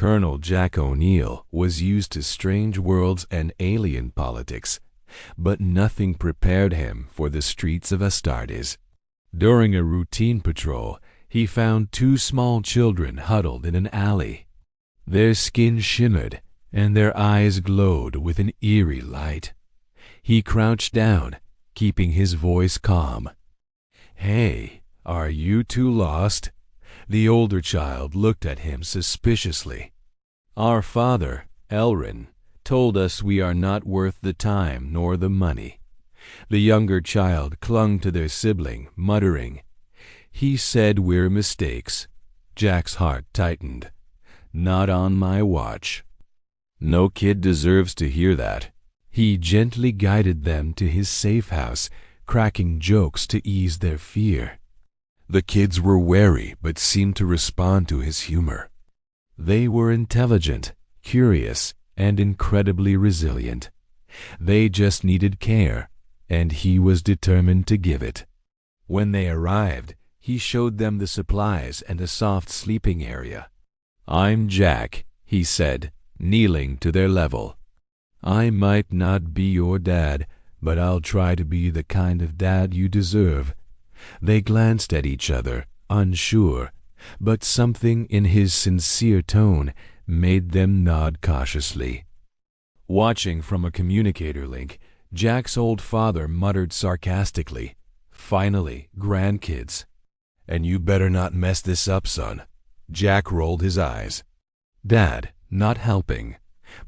Colonel Jack O'Neill was used to strange worlds and alien politics, but nothing prepared him for the streets of Astartes. During a routine patrol, he found two small children huddled in an alley. Their skin shimmered, and their eyes glowed with an eerie light. He crouched down, keeping his voice calm. "Hey, are you two lost?" The older child looked at him suspiciously. "Our father, Elrin, told us we are not worth the time nor the money." The younger child clung to their sibling, muttering, "He said we're mistakes." Jack's heart tightened. "Not on my watch." No kid deserves to hear that. He gently guided them to his safe house, cracking jokes to ease their fear. The kids were wary but seemed to respond to his humor. They were intelligent, curious, and incredibly resilient. They just needed care, and he was determined to give it. When they arrived, he showed them the supplies and a soft sleeping area. "I'm Jack," he said, kneeling to their level. "I might not be your dad, but I'll try to be the kind of dad you deserve." They glanced at each other, unsure, but something in his sincere tone made them nod cautiously. Watching from a communicator link, Jack's old father muttered sarcastically, "Finally, grandkids." "And you better not mess this up, son." Jack rolled his eyes. Dad, not helping,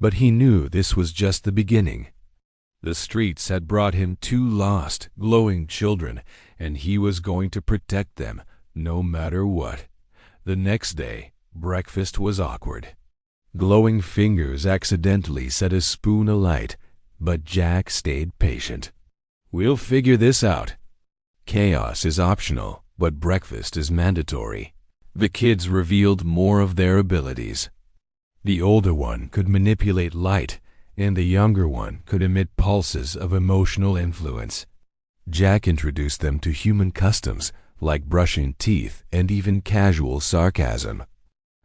but he knew this was just the beginning. The streets had brought him two lost, glowing children, and he was going to protect them, no matter what. The next day, breakfast was awkward. Glowing fingers accidentally set a spoon alight, but Jack stayed patient. "We'll figure this out." Chaos is optional, but breakfast is mandatory. The kids revealed more of their abilities. The older one could manipulate light, and the younger one could emit pulses of emotional influence. Jack introduced them to human customs like brushing teeth and even casual sarcasm.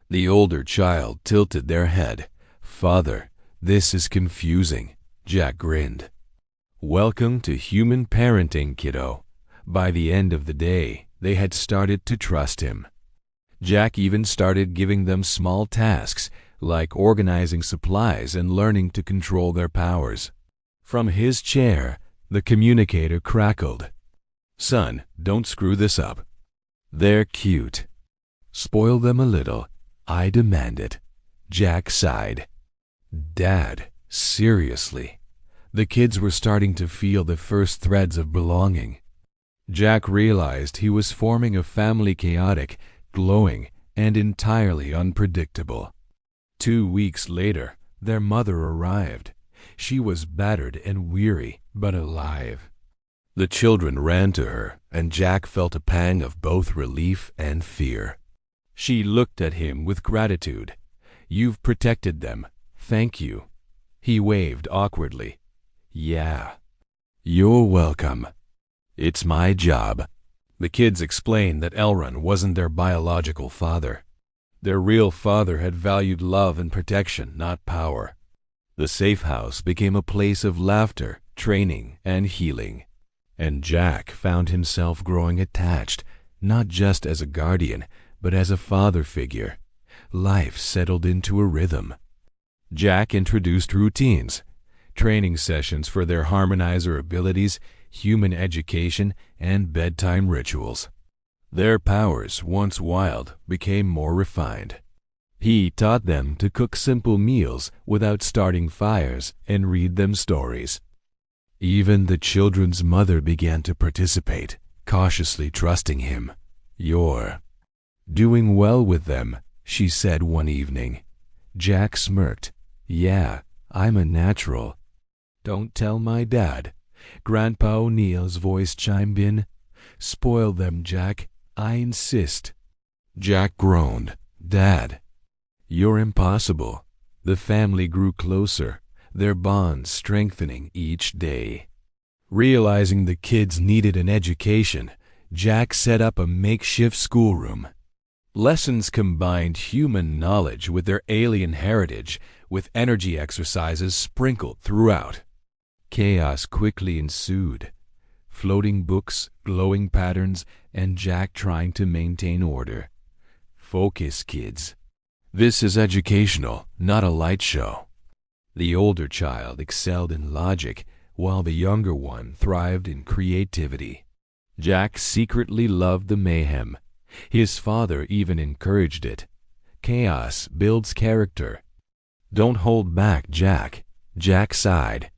The older child tilted their head. "Father, this is confusing." Jack grinned. "Welcome to human parenting, kiddo." By the end of the day, they had started to trust him. Jack even started giving them small tasks, like organizing supplies and learning to control their powers. From his chair, the communicator crackled. "Son, don't screw this up." "They're cute." "Spoil them a little. I demand it." Jack sighed. "Dad, seriously." The kids were starting to feel the first threads of belonging. Jack realized he was forming a family chaotic, glowing, and entirely unpredictable. 2 weeks later, their mother arrived. She was battered and weary, but alive. The children ran to her, and Jack felt a pang of both relief and fear. She looked at him with gratitude. "You've protected them. Thank you." He waved awkwardly. "Yeah." "You're welcome. It's my job." The kids explained that Elrond wasn't their biological father. Their real father had valued love and protection, not power. The safe house became a place of laughter, training, and healing. And Jack found himself growing attached, not just as a guardian, but as a father figure. Life settled into a rhythm. Jack introduced routines, training sessions for their harmonizer abilities, human education, and bedtime rituals. Their powers, once wild, became more refined. He taught them to cook simple meals without starting fires and read them stories. Even the children's mother began to participate, cautiously trusting him. "You're doing well with them," she said one evening. Jack smirked. "Yeah, I'm a natural." "Don't tell my dad." Grandpa O'Neill's voice chimed in. "Spoil them, Jack. I insist." Jack groaned. "Dad, you're impossible." The family grew closer, their bond strengthening each day. Realizing the kids needed an education, Jack set up a makeshift schoolroom. Lessons combined human knowledge with their alien heritage, with energy exercises sprinkled throughout. Chaos quickly ensued. Floating books, glowing patterns, and Jack trying to maintain order. Focus, kids. This is educational, not a light show. The older child excelled in logic, while the younger one thrived in creativity. Jack secretly loved the mayhem. His father even encouraged it. Chaos builds character. Don't hold back, Jack. Jack sighed.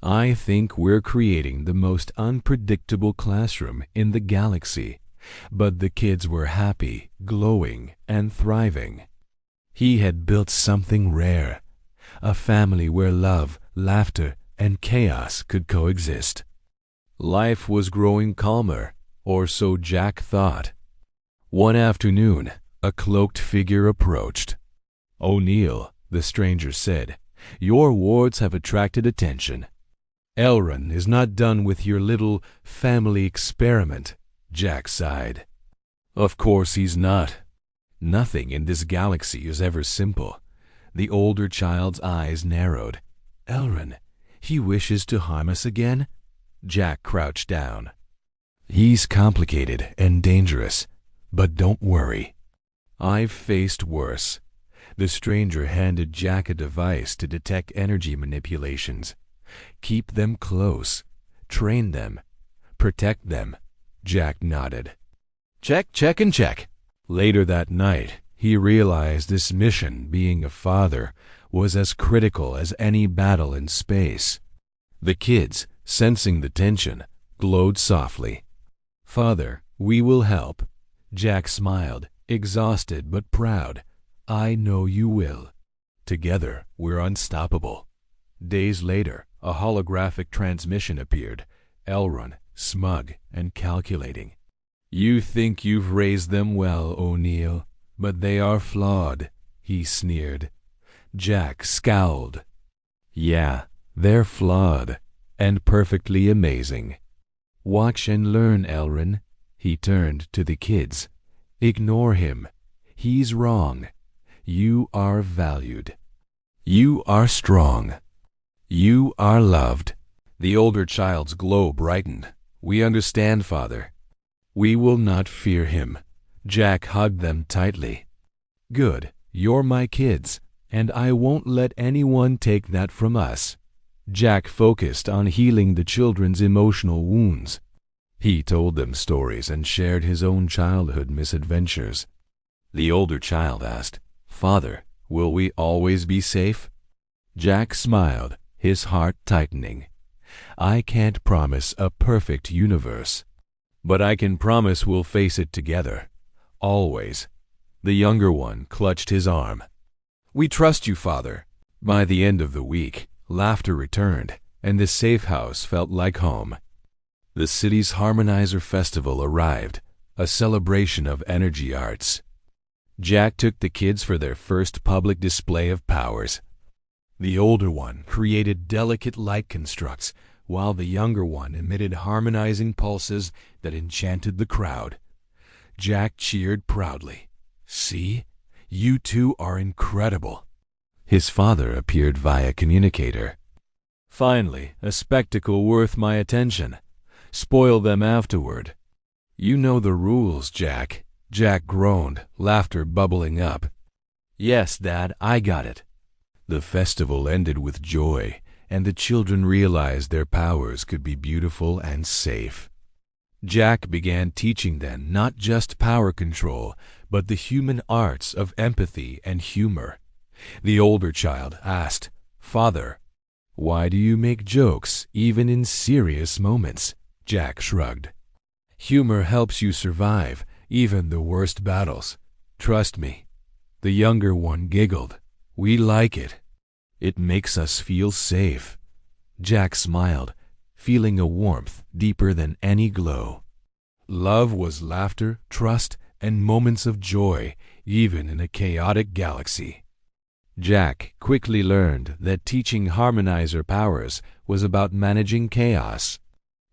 I think we're creating the most unpredictable classroom in the galaxy. But the kids were happy, glowing, and thriving. He had built something rare. A family where love, laughter, and chaos could coexist. Life was growing calmer, or so Jack thought. One afternoon, a cloaked figure approached. "O'Neill," the stranger said, "your words have attracted attention. Elrond is not done with your little family experiment." Jack sighed. "Of course he's not. Nothing in this galaxy is ever simple." The older child's eyes narrowed. "Elrond, he wishes to harm us again?" Jack crouched down. "He's complicated and dangerous, but don't worry. I've faced worse." The stranger handed Jack a device to detect energy manipulations. "Keep them close. Train them. Protect them." Jack nodded. Check, check, and check. Later that night, he realized this mission, being a father, was as critical as any battle in space. The kids, sensing the tension, glowed softly. "Father, we will help." Jack smiled, exhausted but proud. "I know you will. Together, we're unstoppable." Days later, a holographic transmission appeared. Elrond, smug and calculating. "You think you've raised them well, O'Neill, but they are flawed," he sneered. Jack scowled. "Yeah, they're flawed, and perfectly amazing. Watch and learn, Elrond." He turned to the kids. "Ignore him. He's wrong. You are valued. You are strong. You are loved." The older child's glow brightened. "We understand, Father. We will not fear him." Jack hugged them tightly. "Good. You're my kids, and I won't let anyone take that from us." Jack focused on healing the children's emotional wounds. He told them stories and shared his own childhood misadventures. The older child asked, "Father, will we always be safe?" Jack smiled, his heart tightening. "I can't promise a perfect universe, but I can promise we'll face it together. Always." The younger one clutched his arm. "We trust you, Father." By the end of the week, laughter returned, and the safe house felt like home. The city's Harmonizer Festival arrived, a celebration of energy arts. Jack took the kids for their first public display of powers. The older one created delicate light constructs, while the younger one emitted harmonizing pulses that enchanted the crowd. Jack cheered proudly. "See? You two are incredible." His father appeared via communicator. "Finally, a spectacle worth my attention. Spoil them afterward." "You know the rules, Jack." Jack groaned, laughter bubbling up. "Yes, Dad, I got it." The festival ended with joy, and the children realized their powers could be beautiful and safe. Jack began teaching them not just power control, but the human arts of empathy and humor. The older child asked, "Father, why do you make jokes even in serious moments?" Jack shrugged. "Humor helps you survive even the worst battles. Trust me." The younger one giggled. "We like it. It makes us feel safe." Jack smiled, feeling a warmth deeper than any glow. Love was laughter, trust, and moments of joy, even in a chaotic galaxy. Jack quickly learned that teaching Harmonizer powers was about managing chaos.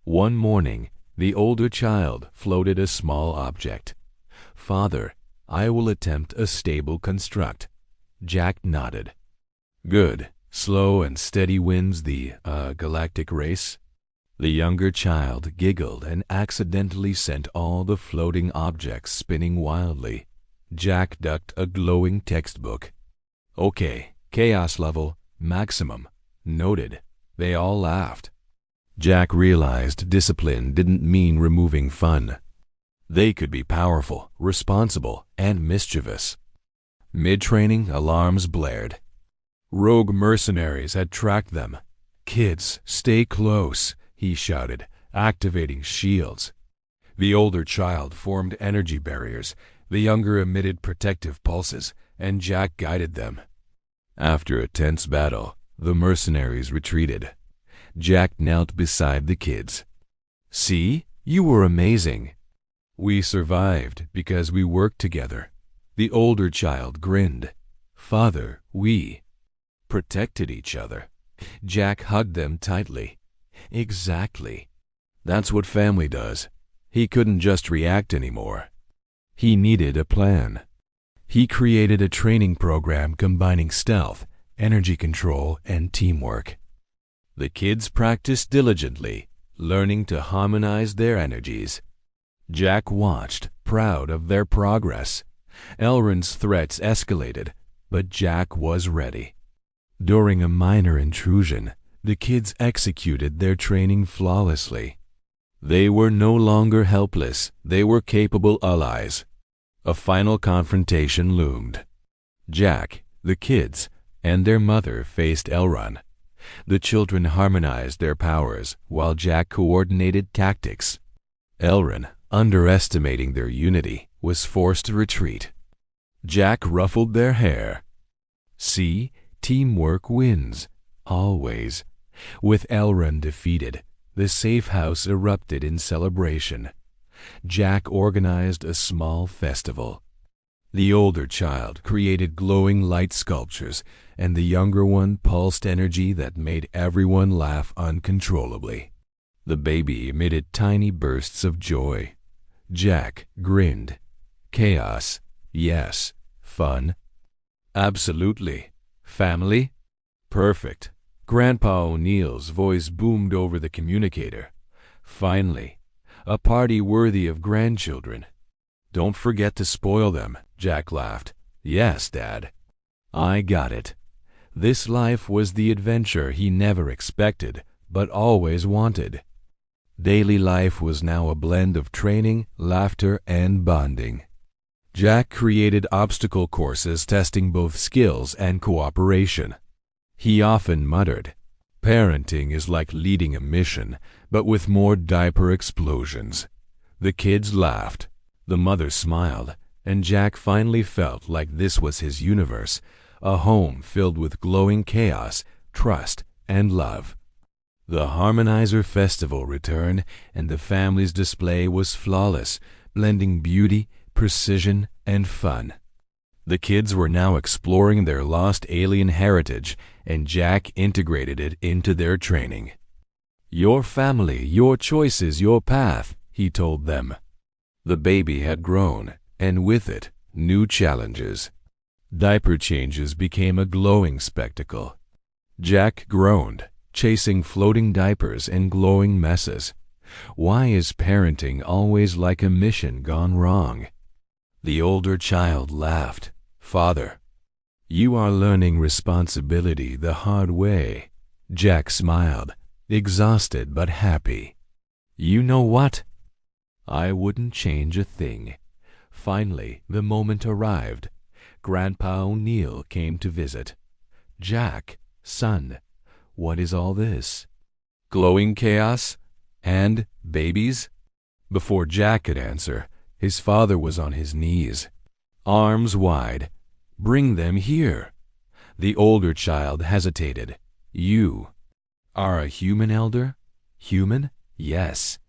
One morning, the older child floated a small object. "Father, I will attempt a stable construct. Jack nodded. Good. Slow and steady wins the, galactic race. The younger child giggled and accidentally sent all the floating objects spinning wildly. Jack ducked a glowing textbook. Okay, chaos level, maximum. Noted. They all laughed. Jack realized discipline didn't mean removing fun. They could be powerful, responsible, and mischievous. Mid-training, alarms blared. Rogue mercenaries had tracked them. Kids, stay close, he shouted, activating shields. The older child formed energy barriers, the younger emitted protective pulses, and Jack guided them. After a tense battle, the mercenaries retreated. Jack knelt beside the kids. See, you were amazing. We survived because we worked together. The older child grinned. Father, we protected each other. Jack hugged them tightly. Exactly. That's what family does. He couldn't just react anymore. He needed a plan. He created a training program combining stealth, energy control, and teamwork. The kids practiced diligently, learning to harmonize their energies. Jack watched, proud of their progress. Elrond's threats escalated, but Jack was ready. During a minor intrusion, the kids executed their training flawlessly. They were no longer helpless, they were capable allies. A final confrontation loomed. Jack, the kids, and their mother faced Elrond. The children harmonized their powers, while Jack coordinated tactics. Elrond, underestimating their unity, was forced to retreat. Jack ruffled their hair. See, teamwork wins, always. With Elrond defeated, the safe house erupted in celebration. Jack organized a small festival. The older child created glowing light sculptures, and the younger one pulsed energy that made everyone laugh uncontrollably. The baby emitted tiny bursts of joy. Jack grinned. Chaos, yes. Fun? Absolutely. Family? Perfect. Grandpa O'Neill's voice boomed over the communicator. Finally, a party worthy of grandchildren. Don't forget to spoil them, Jack laughed. Yes, Dad. I got it. This life was the adventure he never expected, but always wanted. Daily life was now a blend of training, laughter, and bonding. Jack created obstacle courses testing both skills and cooperation. He often muttered, "Parenting is like leading a mission, but with more diaper explosions." The kids laughed. The mother smiled, and Jack finally felt like this was his universe, a home filled with glowing chaos, trust, and love. The Harmonizer Festival returned, and the family's display was flawless, blending beauty, precision, and fun. The kids were now exploring their lost alien heritage, and Jack integrated it into their training. Your family, your choices, your path, he told them. The baby had grown, and with it, new challenges. Diaper changes became a glowing spectacle. Jack groaned, chasing floating diapers and glowing messes. Why is parenting always like a mission gone wrong? The older child laughed. Father, you are learning responsibility the hard way. Jack smiled, exhausted but happy. You know what? I wouldn't change a thing. Finally, the moment arrived. Grandpa O'Neill came to visit. Jack, son, what is all this? Glowing chaos? And babies? Before Jack could answer, his father was on his knees, arms wide. Bring them here. The older child hesitated. You are a human elder? Human? Yes.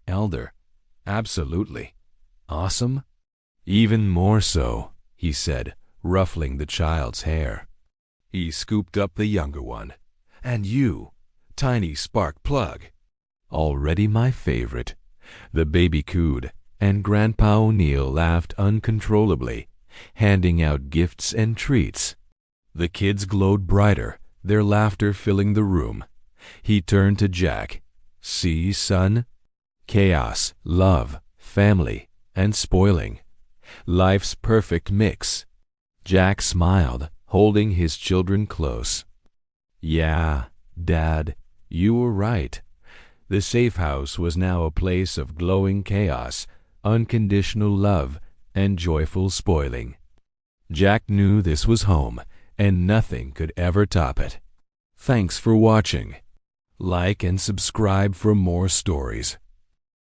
Elder? Absolutely. Awesome? Even more so, he said, ruffling the child's hair. He scooped up the younger one. And you, tiny spark plug. Already my favorite. The baby cooed, and Grandpa O'Neill laughed uncontrollably, handing out gifts and treats. The kids glowed brighter, their laughter filling the room. He turned to Jack. "See, son? Chaos, love, family, and spoiling. Life's perfect mix." Jack smiled, holding his children close. "Yeah, Dad, you were right." The safe house was now a place of glowing chaos, unconditional love, and joyful spoiling. Jack knew this was home, and nothing could ever top it. Thanks for watching. Like and subscribe for more stories.